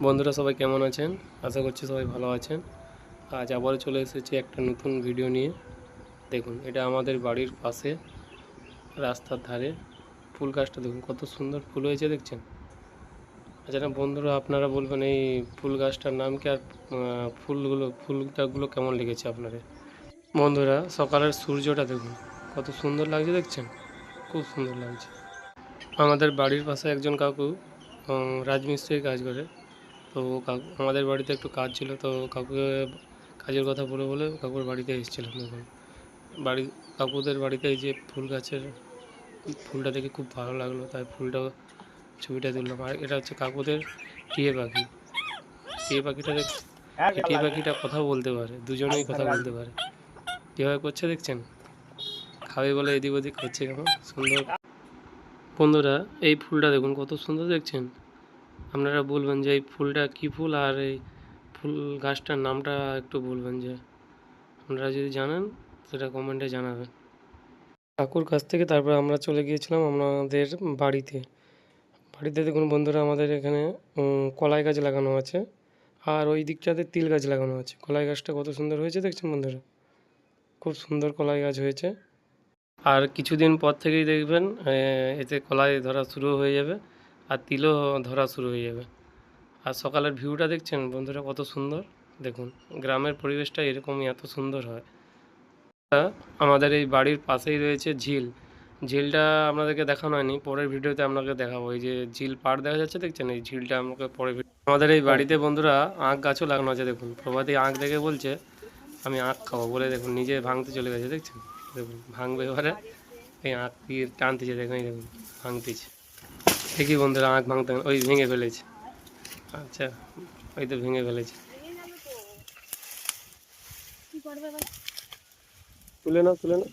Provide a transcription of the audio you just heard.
বন্ধুরা সবাই কেমন আছেন? আশা করছি সবাই ভালো আছেন। আজ আবারও চলে এসেছি একটা নতুন ভিডিও নিয়ে। দেখুন, এটা আমাদের বাড়ির পাশে রাস্তার ধারে ফুল গাছটা দেখুন কত সুন্দর ফুল হয়েছে দেখছেন। আচ্ছা না বন্ধুরা, আপনারা বলবেন এই ফুল গাছটার নাম কি আর ফুলটাগুলো কেমন লেগেছে আপনাদের? বন্ধুরা, সকালের সূর্যটা দেখুন কত সুন্দর লাগছে দেখছেন, খুব সুন্দর লাগছে। আমাদের বাড়ির পাশে একজন কাকু রাজমিস্ত্রির কাজ করে। তো কাকু আমাদের বাড়িতে একটু কাজ ছিল, তো কাকুকে কাজের কথা বলে বলে কাকুর বাড়িতে এসেছিলাম। দেখুন বাড়ি কাকুদের বাড়িতে এই যে ফুল গাছের ফুলটা দেখে খুব ভালো লাগলো, তাই ছবিটা তুললাম। আর এটা হচ্ছে কাকুদের টিয়ে পাখি। টিয়ে পাখিটা এই টিয়ে পাখিটা কথাও বলতে পারে, দুজনেই কথা বলতে পারে। কীভাবে করছে দেখছেন, খাবে বলে এদিক ওদিক করছে কেমন সুন্দর। বন্ধুরা, এই ফুলটা দেখুন কত সুন্দর দেখছেন। আপনারা বলবেন যে এই ফুলটা কী ফুল, আর এই ফুল গাছটার নামটা একটু বলবেন, যে আপনারা যদি জানেন সেটা কমেন্টে জানাবেন। কাকুর কাছ থেকে তারপর আমরা চলে গিয়েছিলাম আমাদের বাড়িতে। দেখুন বন্ধুরা, আমাদের এখানে কলাই গাছ লাগানো আছে, আর ওই দিকটাতে তিল গাছ লাগানো আছে। কলাই গাছটা কত সুন্দর হয়েছে দেখছেন বন্ধুরা, খুব সুন্দর কলাই গাছ হয়েছে। আর কিছুদিন পর থেকেই দেখবেন এতে কলাই ধরা শুরু হয়ে যাবে, আর তিলও ধরা শুরু হয়ে যাবে। আর সকালের ভিউটা দেখছেন বন্ধুরা কত সুন্দর। দেখুন গ্রামের পরিবেশটা এরকমই এত সুন্দর হয়। আমাদের এই বাড়ির পাশেই রয়েছে ঝিল। ঝিলটা আপনাদেরকে দেখানো হয়নি, পরের ভিডিওতে আপনাকে দেখাবো। এই যে ঝিল পাড় দেখা যাচ্ছে দেখছেন, এই ঝিলটা আমাকে আমাদের এই বাড়িতে বন্ধুরা আখ গাছও লাগানো আছে। দেখুন প্রভাতী আখ দেখে বলছে আমি আখ খাবো বলে, দেখুন নিজে ভাঙতে চলে গেছে দেখছেন। দেখুন ভাঙবে এবারে, এই আখ দিয়ে টানতেছে, দেখুন এই দেখুন ভাঙতেছে। দেখি বন্ধুরা আখ ভাঙতে ওই ভেঙে ফেলেছে। আচ্ছা, ওই তো ভেঙে ফেলেছে। তুলে নাও তুলে নাও।